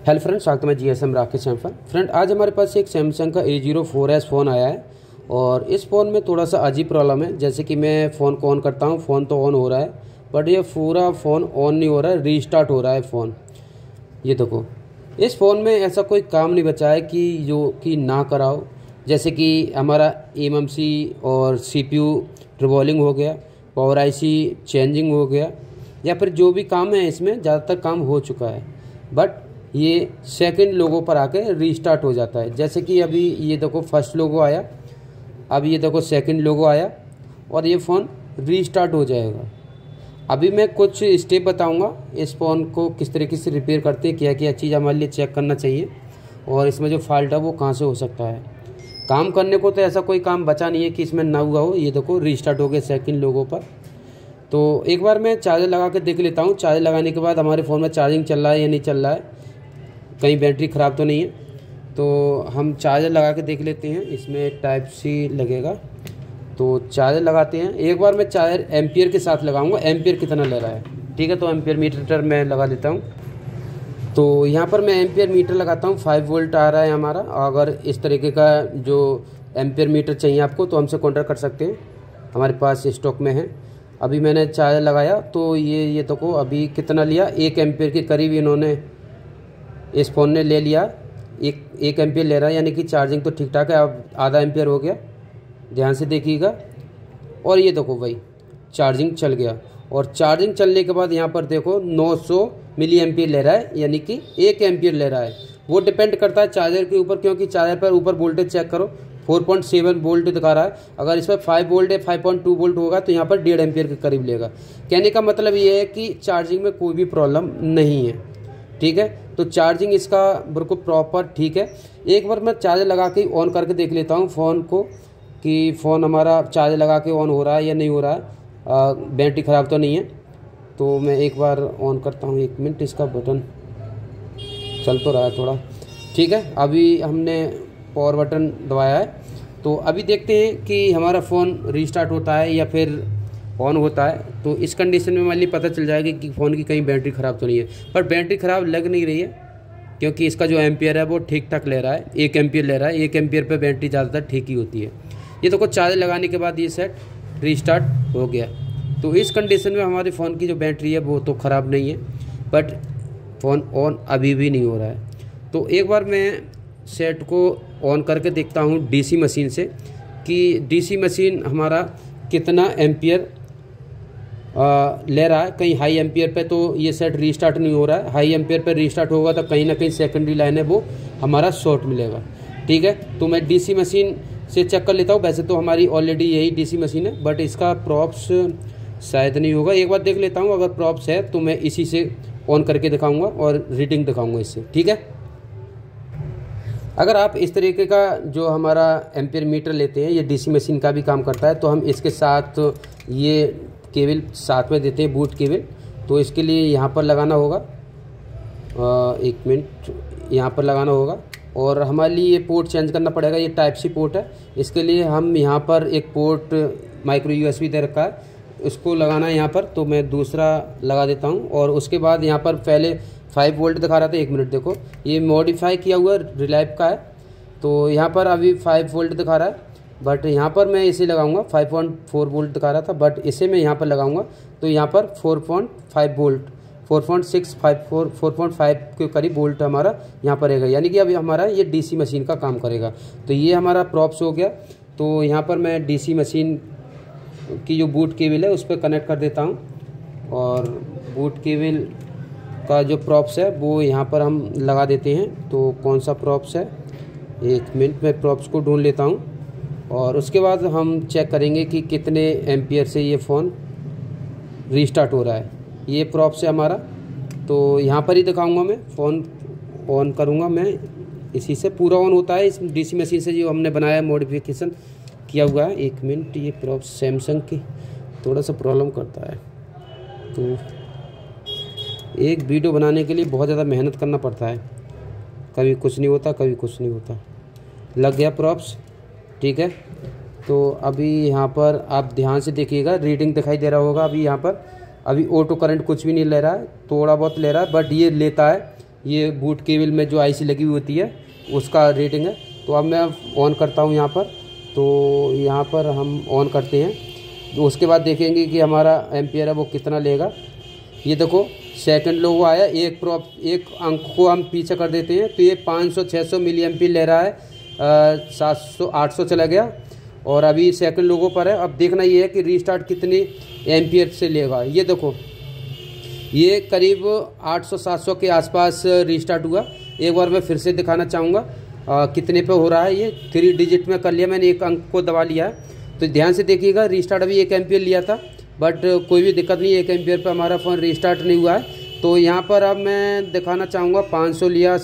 Hello friends, स्वागत है GSM Rakesh पर। फ्रेंड, आज हमारे पास एक सैमसंग का A04s फ़ोन आया है और इस फ़ोन में थोड़ा सा अजीब प्रॉब्लम है। जैसे कि मैं फ़ोन को ऑन करता हूँ, फ़ोन तो ऑन हो रहा है बट ये पूरा फ़ोन ऑन नहीं हो रहा है, रीस्टार्ट हो रहा है फ़ोन। ये देखो, इस फ़ोन में ऐसा कोई काम नहीं बचा है कि जो कि ना कराओ। जैसे कि हमारा MMC और CPU रिवॉल्विंग हो गया, पावर IC चेंजिंग हो गया, या फिर जो भी काम है इसमें ज़्यादातर काम हो चुका है, बट ये सेकंड लोगो पर आके रीस्टार्ट हो जाता है। जैसे कि अभी ये देखो फर्स्ट लोगो आया, अब ये देखो सेकंड लोगो आया और ये फ़ोन रीस्टार्ट हो जाएगा। अभी मैं कुछ स्टेप बताऊंगा इस फ़ोन को किस तरीके से रिपेयर करते हैं, क्या क्या चीज़ हमारे लिए चेक करना चाहिए और इसमें जो फॉल्ट है वो कहाँ से हो सकता है। काम करने को तो ऐसा कोई काम बचा नहीं है कि इसमें ना हुआ हो। ये देखो रीस्टार्ट हो गया सेकंड लोगो पर। तो एक बार मैं चार्जर लगा के देख लेता हूँ। चार्जर लगाने के बाद हमारे फ़ोन में चार्जिंग चल रहा है या नहीं चल रहा है, कहीं बैटरी ख़राब तो नहीं है। तो हम चार्जर लगा के देख लेते हैं। इसमें टाइप C लगेगा, तो चार्जर लगाते हैं। एक बार मैं चार्जर एम्पियर के साथ लगाऊंगा, एम्पियर कितना ले रहा है, ठीक है। तो एम्पियर मीटर मैं लगा देता हूँ। तो यहाँ पर मैं एम्पियर मीटर लगाता हूँ, 5 वोल्ट आ रहा है हमारा। अगर इस तरीके का जो एम्पियर मीटर चाहिए आपको तो हमसे कॉन्टैक्ट कर सकते हैं, हमारे पास स्टॉक में है। अभी मैंने चार्जर लगाया तो ये देखो अभी कितना लिया, 1 एम्पियर के करीब इन्होंने इस फ़ोन ने ले लिया। एक एम्पियर ले रहा है, यानी कि चार्जिंग तो ठीक ठाक है। अब आधा एम्पियर हो गया, ध्यान से देखिएगा। और ये देखो भाई चार्जिंग चल गया, और चार्जिंग चलने के बाद यहाँ पर देखो 900 मिली एम्पियर ले रहा है, यानी कि 1 एम्पियर ले रहा है। वो डिपेंड करता है चार्जर के ऊपर, क्योंकि चार्जर पर ऊपर वोल्टेज चेक करो 4.7 वोल्ट दिखा रहा है। अगर इस पर 5 वोल्ट या 5.2 वोल्ट होगा तो यहाँ पर 1.5 एम्पियर के करीब लेगा। कहने का मतलब ये है कि चार्जिंग में कोई भी प्रॉब्लम नहीं है, ठीक है। तो चार्जिंग इसका बिल्कुल प्रॉपर ठीक है। एक बार मैं चार्जर लगा के ऑन करके देख लेता हूँ फ़ोन को कि फ़ोन हमारा चार्जर लगा के ऑन हो रहा है या नहीं हो रहा है, बैटरी ख़राब तो नहीं है। तो मैं एक बार ऑन करता हूँ, 1 मिनट, इसका बटन चल तो रहा है थोड़ा, ठीक है। अभी हमने पावर बटन दबाया है, तो अभी देखते हैं कि हमारा फ़ोन रीस्टार्ट होता है या फिर ऑन होता है। तो इस कंडीशन में मान ली पता चल जाएगा कि फ़ोन की कहीं बैटरी ख़राब तो नहीं है। पर बैटरी ख़राब लग नहीं रही है, क्योंकि इसका जो एम्पियर है वो ठीक ठाक ले रहा है, 1 एम्पियर ले रहा है। 1 एम्पियर पे बैटरी ज़्यादातर ठीक ही होती है। ये तो कुछ चार्जर लगाने के बाद ये सेट रीस्टार्ट हो गया। तो इस कंडीशन में हमारे फ़ोन की जो बैटरी है वो तो ख़राब नहीं है, बट फ़ोन ऑन अभी भी नहीं हो रहा है। तो एक बार मैं सेट को ऑन करके देखता हूँ DC मशीन से कि DC मशीन हमारा कितना एम्पियर ले रहा है। कहीं हाई एम्पियर पे तो ये सेट रीस्टार्ट नहीं हो रहा है। हाई एम्पियर पे रीस्टार्ट होगा तो कहीं ना कहीं सेकेंडरी लाइन है वो हमारा शॉर्ट मिलेगा, ठीक है। तो मैं DC मशीन से चेक कर लेता हूँ। वैसे तो हमारी ऑलरेडी यही DC मशीन है, बट इसका प्रॉप्स शायद नहीं होगा। एक बार देख लेता हूँ, अगर प्रॉप्स है तो मैं इसी से ऑन करके दिखाऊँगा और रीडिंग दिखाऊँगा इससे, ठीक है। अगर आप इस तरीके का जो हमारा एम्पियर मीटर लेते हैं, ये DC मशीन का भी काम करता है, तो हम इसके साथ ये केबल साथ में देते हैं, बूट केबल। तो इसके लिए यहाँ पर लगाना होगा, 1 मिनट, यहाँ पर लगाना होगा। और हमारे लिए ये पोर्ट चेंज करना पड़ेगा, ये टाइप C पोर्ट है। इसके लिए हम यहाँ पर एक पोर्ट माइक्रो USB दे रखा है, इसको लगाना है यहाँ पर। तो मैं दूसरा लगा देता हूँ। और उसके बाद यहाँ पर पहले 5 वोल्ट दिखा रहा था, 1 मिनट देखो, ये मॉडिफाई किया हुआ रिलायप का है। तो यहाँ पर अभी 5 वोल्ट दिखा रहा है, बट यहाँ पर मैं इसे लगाऊंगा। 5.4 वोल्ट दिखा रहा था, बट इसे मैं यहाँ पर लगाऊंगा तो यहाँ पर 4.5 वोल्ट, 4.5 के करीब वोल्ट हमारा यहाँ पर रहेगा, यानी कि अभी हमारा ये DC मशीन का काम करेगा। तो ये हमारा प्रॉप्स हो गया। तो यहाँ पर मैं DC मशीन की जो बूट केबल है उस पर कनेक्ट कर देता हूँ, और बूट केबल का जो प्रॉप्स है वो यहाँ पर हम लगा देते हैं। तो कौन सा प्रॉप्स है, 1 मिनट में प्रॉप्स को ढूंढ लेता हूँ, और उसके बाद हम चेक करेंगे कि कितने एम्पियर से ये फ़ोन रीस्टार्ट हो रहा है। ये प्रॉप्स है हमारा, तो यहाँ पर ही दिखाऊंगा। मैं फ़ोन ऑन करूँगा, मैं इसी से पूरा ऑन होता है, इस DC मशीन से जो हमने बनाया, मॉडिफिकेशन किया हुआ है। 1 मिनट, ये प्रॉप्स सैमसंग की थोड़ा सा प्रॉब्लम करता है। तो एक वीडियो बनाने के लिए बहुत ज़्यादा मेहनत करना पड़ता है, कभी कुछ नहीं होता, कभी कुछ नहीं होता। लग गया प्रॉप्स, ठीक है। तो अभी यहाँ पर आप ध्यान से देखिएगा, रीडिंग दिखाई दे रहा होगा। अभी यहाँ पर अभी ऑटो करंट कुछ भी नहीं ले रहा है, थोड़ा बहुत ले रहा है, बट ये लेता है ये बूट केबल में जो आईसी लगी हुई होती है उसका रेटिंग है। तो अब मैं ऑन करता हूँ यहाँ पर। तो यहाँ पर हम ऑन करते हैं, तो उसके बाद देखेंगे कि हमारा एम्पियर है वो कितना लेगा। ये देखो सेकंड लोगो आया, एक अंक को हम पीछे कर देते हैं तो ये 500-600 मिली एम्पियर ले रहा है, 700-800 चला गया और अभी सेकंड लोगो पर है। अब देखना ये है कि रीस्टार्ट कितने एम्पियर से लेगा। ये देखो ये करीब 800-700 के आसपास रीस्टार्ट हुआ। एक बार मैं फिर से दिखाना चाहूँगा कितने पे हो रहा है। ये 3 डिजिट में कर लिया मैंने, एक अंक को दबा लिया है। तो ध्यान से देखिएगा, रीस्टार्ट अभी 1 एम्पियर लिया था बट कोई भी दिक्कत नहीं, 1 एम्पियर पे हमारा फ़ोन रीस्टार्ट नहीं हुआ है। तो यहाँ पर अब मैं दिखाना चाहूँगा 500 लिया,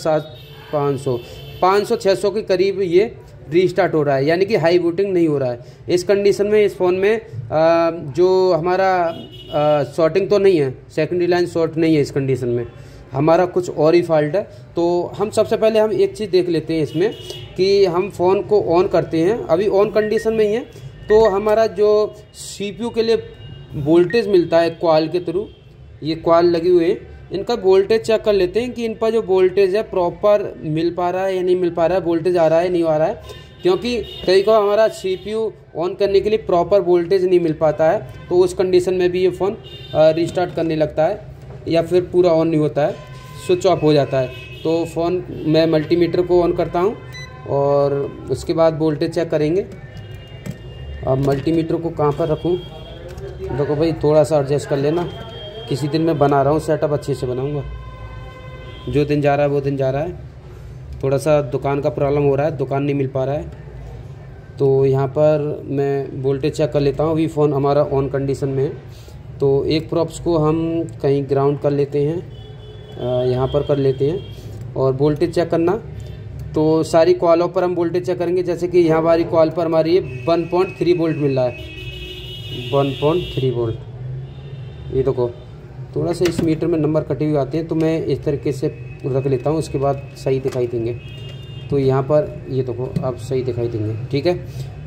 500-600 के करीब ये रीस्टार्ट हो रहा है, यानी कि हाई बूटिंग नहीं हो रहा है। इस कंडीशन में इस फ़ोन में जो हमारा शॉर्टिंग तो नहीं है, सेकेंडरी लाइन शॉर्ट नहीं है। इस कंडीशन में हमारा कुछ और ही फॉल्ट है। तो हम सबसे पहले हम एक चीज़ देख लेते हैं इसमें कि हम फ़ोन को ऑन करते हैं, अभी ऑन कंडीशन में ही है। तो हमारा जो CPU के लिए वोल्टेज मिलता है क्वाल के थ्रू, ये क्वाल लगी हुई है, इनका वोल्टेज चेक कर लेते हैं कि इन पर जो वोल्टेज है प्रॉपर मिल पा रहा है या नहीं मिल पा रहा है, वोल्टेज आ रहा है नहीं आ रहा है। क्योंकि कई को हमारा CPU ऑन करने के लिए प्रॉपर वोल्टेज नहीं मिल पाता है, तो उस कंडीशन में भी ये फ़ोन रीस्टार्ट करने लगता है या फिर पूरा ऑन नहीं होता है, स्विच ऑफ हो जाता है। तो फ़ोन मैं मल्टीमीटर को ऑन करता हूँ और उसके बाद वोल्टेज चेक करेंगे। अब मल्टीमीटर को कहाँ पर रखूँ, देखो भाई थोड़ा सा एडजस्ट कर लेना, किसी दिन मैं बना रहा हूँ सेटअप, अच्छे से बनाऊँगा। जो दिन जा रहा है वो दिन जा रहा है, थोड़ा सा दुकान का प्रॉब्लम हो रहा है, दुकान नहीं मिल पा रहा है। तो यहाँ पर मैं वोल्टेज चेक कर लेता हूँ। अभी फ़ोन हमारा ऑन कंडीशन में है। तो एक प्रॉप्स को हम कहीं ग्राउंड कर लेते हैं, यहाँ पर कर लेते हैं और वोल्टेज चेक करना। तो सारी कॉलों पर हम वोल्टेज चेक करेंगे, जैसे कि यहाँ हमारी कॉल पर हमारी 1.3 वोल्ट मिल रहा है, 1.3 वोल्ट। ये देखो थोड़ा सा इस मीटर में नंबर कटे हुए आते हैं, तो मैं इस तरीके से रख लेता हूँ, उसके बाद सही दिखाई देंगे। तो यहाँ पर ये देखो अब सही दिखाई देंगे, ठीक है।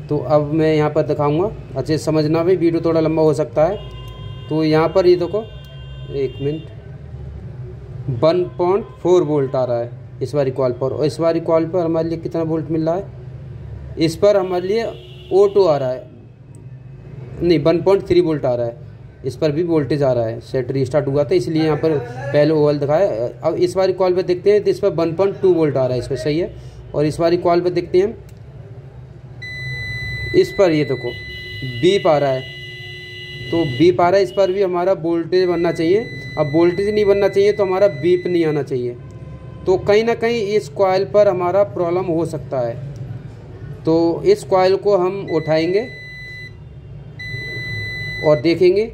तो अब मैं यहाँ पर दिखाऊँगा, अच्छे से समझना भाई, वीडियो थोड़ा लंबा हो सकता है। तो यहाँ पर ये देखो 1 मिनट 1.4 वोल्ट आ रहा है इस वाली कॉल पर, और इस वाली कॉल पर हमारे लिए कितना वोल्ट मिल रहा है, इस पर हमारे लिए O2 आ रहा है, नहीं 1.3 वोल्ट आ रहा है, इस पर भी वोल्टेज आ रहा है। सेट रीस्टार्ट हुआ था इसलिए यहाँ पर पहले ओवल दिखाया। अब इस वाली कॉल पर देखते हैं तो इस पर 1.2 वोल्ट आ रहा है, इस पर सही है। और इस वाली कॉल पर देखते हैं, इस पर ये देखो बीप आ रहा है, तो बीप आ रहा है, इस पर भी हमारा वोल्टेज बनना चाहिए। अब वोल्टेज नहीं बनना चाहिए तो हमारा बीप नहीं आना चाहिए। तो कहीं ना कहीं इस कॉइल पर हमारा प्रॉब्लम हो सकता है। तो इस कॉइल को हम उठाएंगे और देखेंगे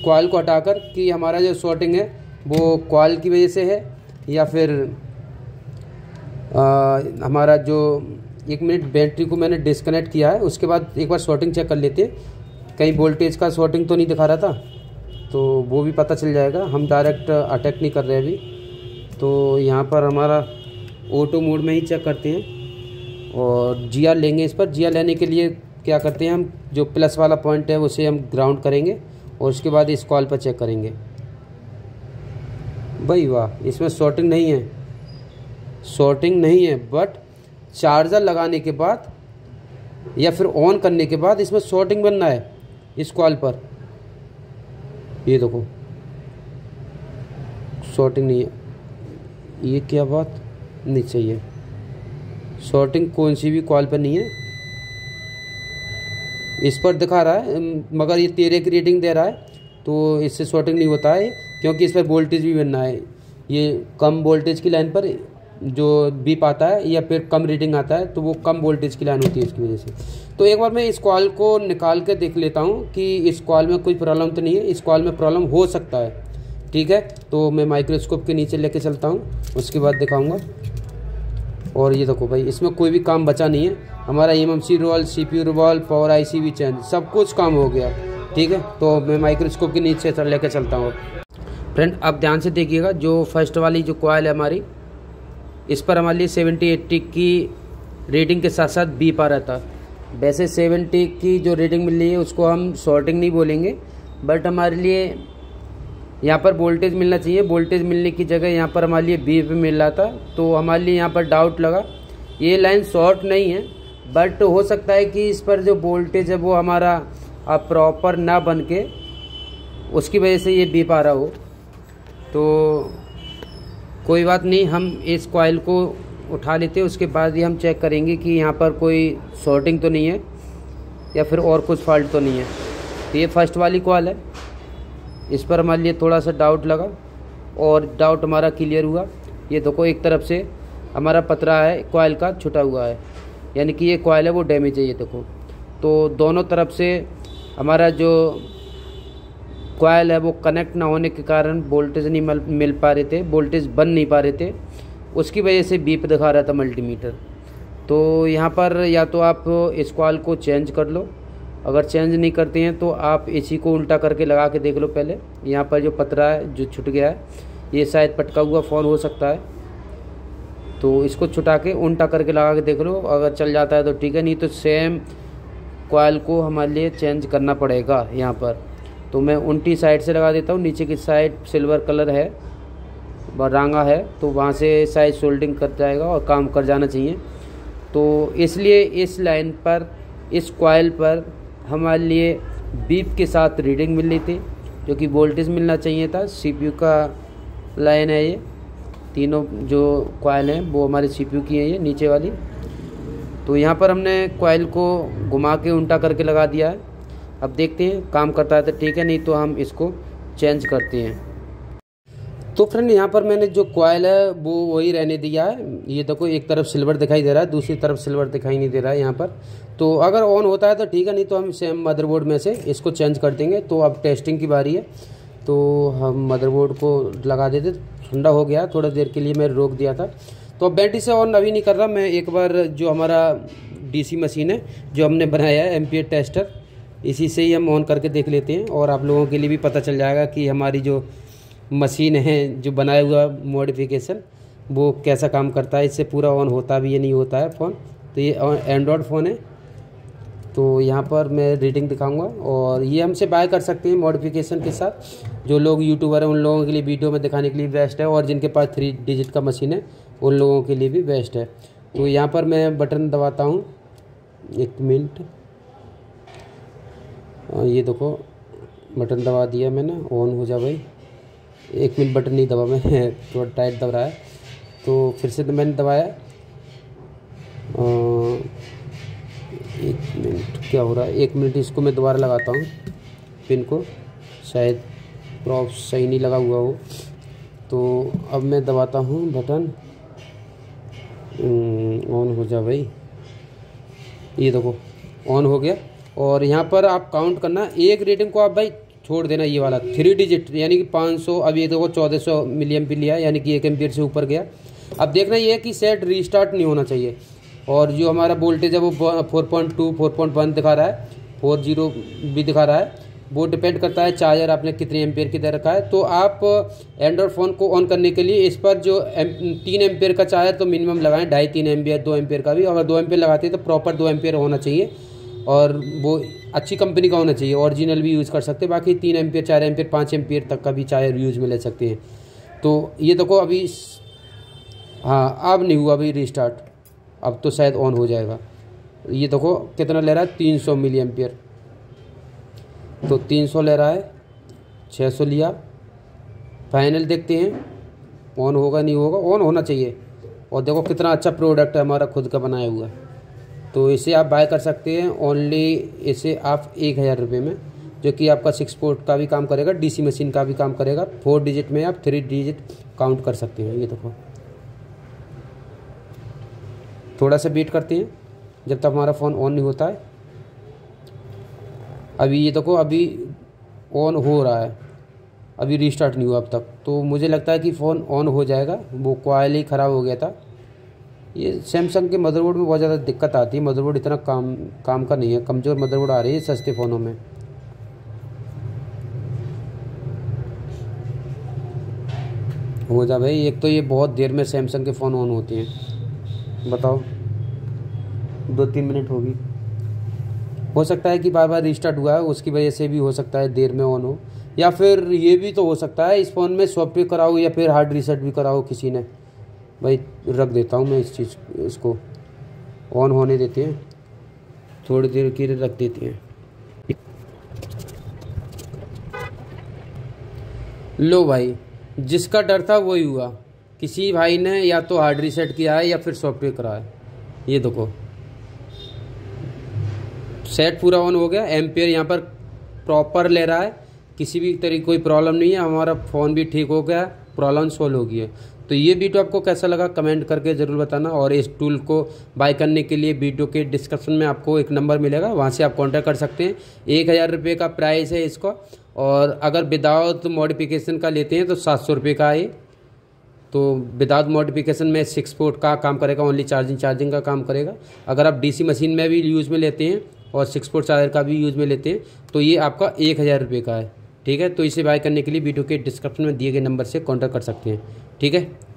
कॉइल को हटाकर कि हमारा जो शॉर्टिंग है वो कॉइल की वजह से है या फिर हमारा जो 1 मिनट बैटरी को मैंने डिस्कनेक्ट किया है, उसके बाद एक बार शॉर्टिंग चेक कर लेते हैं, कहीं वोल्टेज का शॉर्टिंग तो नहीं दिखा रहा था, तो वो भी पता चल जाएगा। हम डायरेक्ट अटैक नहीं कर रहे अभी। तो यहाँ पर हमारा ऑटो मोड में ही चेक करते हैं और GR लेंगे। इस पर GR लेने के लिए क्या करते हैं, हम जो प्लस वाला पॉइंट है उसे हम ग्राउंड करेंगे और उसके बाद इस कॉल पर चेक करेंगे। भाई वाह, इसमें शॉर्टिंग नहीं है, शॉर्टिंग नहीं है, बट चार्जर लगाने के बाद या फिर ऑन करने के बाद इसमें शॉर्टिंग बनना है इस कॉल पर। ये देखो शॉर्टिंग नहीं है, ये क्या बात नहीं चाहिए, शॉर्टिंग कौन सी भी कॉल पर नहीं है। इस पर दिखा रहा है मगर ये 13 की रेटिंग दे रहा है, तो इससे शॉर्टिंग नहीं होता है, क्योंकि इस पर वोल्टेज भी बनना है। ये कम वोल्टेज की लाइन पर जो बीप आता है या फिर कम रीडिंग आता है, तो वो कम वोल्टेज की लाइन होती है इसकी वजह से। तो एक बार मैं इस कॉल को निकाल के देख लेता हूँ कि इस कॉल में कोई प्रॉब्लम तो नहीं है। इस कॉल में प्रॉब्लम हो सकता है, ठीक है। तो मैं माइक्रोस्कोप के नीचे लेके चलता हूँ, उसके बाद दिखाऊँगा। और ये देखो भाई, इसमें कोई भी काम बचा नहीं है। हमारा MMC role, CPU role, power IC भी चेंज, सब कुछ काम हो गया, ठीक है। तो मैं माइक्रोस्कोप के नीचे लेके चलता हूँ। फ्रेंड अब ध्यान से देखिएगा, जो फर्स्ट वाली जो कॉइल है हमारी, इस पर हमारे लिए 70-80 की रेटिंग के साथ साथ बीप आ रहा था। वैसे 70 की जो रेटिंग मिल रही है उसको हम शॉर्टिंग नहीं बोलेंगे, बट हमारे लिए यहाँ पर वोल्टेज मिलना चाहिए। वोल्टेज मिलने की जगह यहाँ पर हमारे लिए बीप मिल रहा था, तो हमारे लिए यहाँ पर डाउट लगा। ये लाइन शॉर्ट नहीं है, बट हो सकता है कि इस पर जो वोल्टेज है वो हमारा प्रॉपर ना बन के उसकी वजह से ये बीप आ रहा हो। तो कोई बात नहीं, हम इस कॉइल को उठा लेते हैं, उसके बाद ही हम चेक करेंगे कि यहाँ पर कोई शॉर्टिंग तो नहीं है या फिर और कुछ फॉल्ट तो नहीं है। तो ये फर्स्ट वाली कॉइल है, इस पर हमारे लिए थोड़ा सा डाउट लगा और डाउट हमारा क्लियर हुआ। ये देखो एक तरफ से हमारा पतरा है कॉइल का छुटा हुआ है, यानी कि ये कॉइल है वो डैमेज है। ये देखो, तो दोनों तरफ से हमारा जो कॉइल है वो कनेक्ट ना होने के कारण वोल्टेज नहीं मिल पा रहे थे, वोल्टेज बन नहीं पा रहे थे, उसकी वजह से बीप दिखा रहा था मल्टीमीटर। तो यहाँ पर या तो आप इस कॉइल को चेंज कर लो, अगर चेंज नहीं करते हैं तो आप इसी को उल्टा करके लगा के देख लो पहले। यहाँ पर जो पतरा है जो छूट गया है, ये शायद पटका हुआ फ़ोन हो सकता है, तो इसको छुटा के उल्टा करके लगा के देख लो। अगर चल जाता है तो ठीक है, नहीं तो सेम कॉइल को हमारे लिए चेंज करना पड़ेगा यहाँ पर। तो मैं उल्टी साइड से लगा देता हूँ, नीचे की साइड सिल्वर कलर है, रांगा है, तो वहाँ से शायद सोल्डिंग कर जाएगा और काम कर जाना चाहिए। तो इसलिए इस लाइन पर, इस कॉइल पर हमारे लिए बीप के साथ रीडिंग मिल रही थी, जो कि वोल्टेज मिलना चाहिए था। सीपीयू का लाइन है ये, तीनों जो कॉइल हैं वो हमारे सीपीयू की है, ये नीचे वाली। तो यहाँ पर हमने कॉइल को घुमा के उल्टा करके लगा दिया है। अब देखते हैं काम करता है तो ठीक है, नहीं तो हम इसको चेंज करते हैं। तो फ्रेंड यहाँ पर मैंने जो कॉइल है वो वही रहने दिया है। ये देखो एक तरफ सिल्वर दिखाई दे रहा है, दूसरी तरफ सिल्वर दिखाई नहीं दे रहा है यहाँ पर। तो अगर ऑन होता है तो ठीक है, नहीं तो हम सेम मदरबोर्ड में से इसको चेंज कर देंगे। तो अब टेस्टिंग की बारी है, तो हम मदरबोर्ड को लगा देते। ठंडा हो गया, थोड़ा देर के लिए मैं रोक दिया था। तो अब बैटरी से ऑन अभी नहीं कर रहा मैं, एक बार जो हमारा डीसी मशीन है जो हमने बनाया है एम्पियर टेस्टर, इसी से ही हम ऑन करके देख लेते हैं और आप लोगों के लिए भी पता चल जाएगा कि हमारी जो मशीन है, जो बनाया हुआ मॉडिफिकेशन, वो कैसा काम करता है, इससे पूरा ऑन होता भी या नहीं होता है फ़ोन। तो ये एंड्रॉयड फ़ोन है, तो यहाँ पर मैं रीडिंग दिखाऊंगा और ये हमसे बाय कर सकते हैं मॉडिफिकेशन के साथ। जो लोग यूट्यूबर हैं उन लोगों के लिए वीडियो में दिखाने के लिए बेस्ट है, और जिनके पास 3 डिजिट का मशीन है उन लोगों के लिए भी बेस्ट है। तो यहाँ पर मैं बटन दबाता हूँ, 1 मिनट, ये देखो बटन दबा दिया मैंने, ऑन हो जा भाई। 1 मिनट बटन नहीं दबा मैं थोड़ा टाइट दब रहा है, तो फिर से मैंने दबाया। 1 मिनट क्या हो रहा है, 1 मिनट, इसको मैं दोबारा लगाता हूँ पिन को, शायद प्रॉप सही नहीं लगा हुआ हो। तो अब मैं दबाता हूँ बटन, ऑन हो जा भाई। ये देखो ऑन हो गया। और यहाँ पर आप काउंट करना, एक रीडिंग को आप भाई छोड़ देना, ये वाला 3 डिजिट यानी कि 500। अब ये देखो 1400 मिली एम्पीयर लिया, यानी कि 1 एम्पीयर से ऊपर गया। अब देखना ये है कि सेट रीस्टार्ट नहीं होना चाहिए। और जो हमारा वोल्टेज है वो 4.2 4.1 दिखा रहा है, 40 भी दिखा रहा है। वो डिपेंड करता है चार्जर आपने कितने एम्पीयर की दे रखा है। तो आप एंड्रॉयड फ़ोन को ऑन करने के लिए इस पर जो 3 एम्पीयर का चार्जर तो मिनिमम लगाएं, 2.5-3 एम्पीयर, 2 एम्पीयर का भी। अगर 2 एम्पीयर लगाते हैं तो प्रॉपर 2 एम्पीयर होना चाहिए, और वो अच्छी कंपनी का होना चाहिए। ओरिजिनल भी यूज़ कर सकते हैं, बाकी 3 एम्पीयर, 4 एम्पीयर, 5 एम्पीयर तक का भी चार्जर यूज़ में ले सकते हैं। तो ये देखो अभी, हाँ अब नहीं हुआ अभी रीस्टार्ट, अब तो शायद ऑन हो जाएगा। ये देखो कितना ले रहा है, 300 मिली एम्पीयर। तो 300 ले रहा है, 600 लिया। फाइनल देखते हैं ऑन होगा नहीं होगा, ऑन होना चाहिए। और देखो कितना अच्छा प्रोडक्ट है हमारा खुद का बनाया हुआ। तो इसे आप बाय कर सकते हैं ओनली, इसे आप 1000 रुपये में, जो कि आपका 6 पोर्ट का भी काम करेगा, डीसी मशीन का भी काम करेगा। 4 डिजिट में आप 3 डिजिट काउंट कर सकते हैं। ये देखो थोड़ा सा वेट करते हैं जब तक हमारा फ़ोन ऑन नहीं होता है। अभी ये देखो अभी ऑन हो रहा है, अभी रीस्टार्ट नहीं हुआ अब तक। तो मुझे लगता है कि फ़ोन ऑन हो जाएगा, वो कॉइल ही ख़राब हो गया था। ये सैमसंग के मदरबोर्ड में बहुत ज़्यादा दिक्कत आती है, मदरबोर्ड इतना काम का नहीं है, कमज़ोर मदरबोर्ड आ रही है सस्ते फ़ोनों में। हो जा भाई, एक तो ये बहुत देर में सैमसंग के फ़ोन ऑन होते हैं, बताओ 2-3 मिनट होगी। हो सकता है कि बार बार रीस्टार्ट हुआ है, उसकी वजह से भी हो सकता है देर में ऑन हो, या फिर ये भी तो हो सकता है इस फ़ोन में सॉफ्टवेयर कराओ या फिर हार्ड रीसेट भी कराओ किसी ने। भाई रख देता हूँ मैं इस चीज़, इसको ऑन होने देते हैं, थोड़ी देर के लिए रख देते हैं। लो भाई, जिसका डर था वही हुआ, किसी भाई ने या तो हार्ड रीसेट किया है या फिर सॉफ्टवेयर करा है। ये देखो सेट पूरा ऑन हो गया, एम्पियर यहाँ पर प्रॉपर ले रहा है, किसी भी तरीके कोई प्रॉब्लम नहीं है, हमारा फ़ोन भी ठीक हो गया, प्रॉब्लम सोल्व हो गई है। तो ये वीडियो आपको कैसा लगा कमेंट करके ज़रूर बताना। और इस टूल को बाय करने के लिए वीडियो के डिस्क्रिप्शन में आपको एक नंबर मिलेगा, वहाँ से आप कांटेक्ट कर सकते हैं। 1000 रुपये का प्राइस है इसका, और अगर विदाउट मॉडिफिकेशन का लेते हैं तो 700 रुपये का है। तो विदाउट मॉडिफिकेशन में 6 पोर्ट का काम करेगा, ओनली चार्जिंग का काम करेगा। अगर आप डीसी मशीन में भी यूज़ में लेते हैं और 6 पोर्ट चार्जर का भी यूज़ में लेते हैं तो ये आपका 1000 रुपये का है। ठीक है, तो इसे बाय करने के लिए वीडियो के डिस्क्रिप्शन में दिए गए नंबर से कॉन्टैक्ट कर सकते हैं। ठीक है।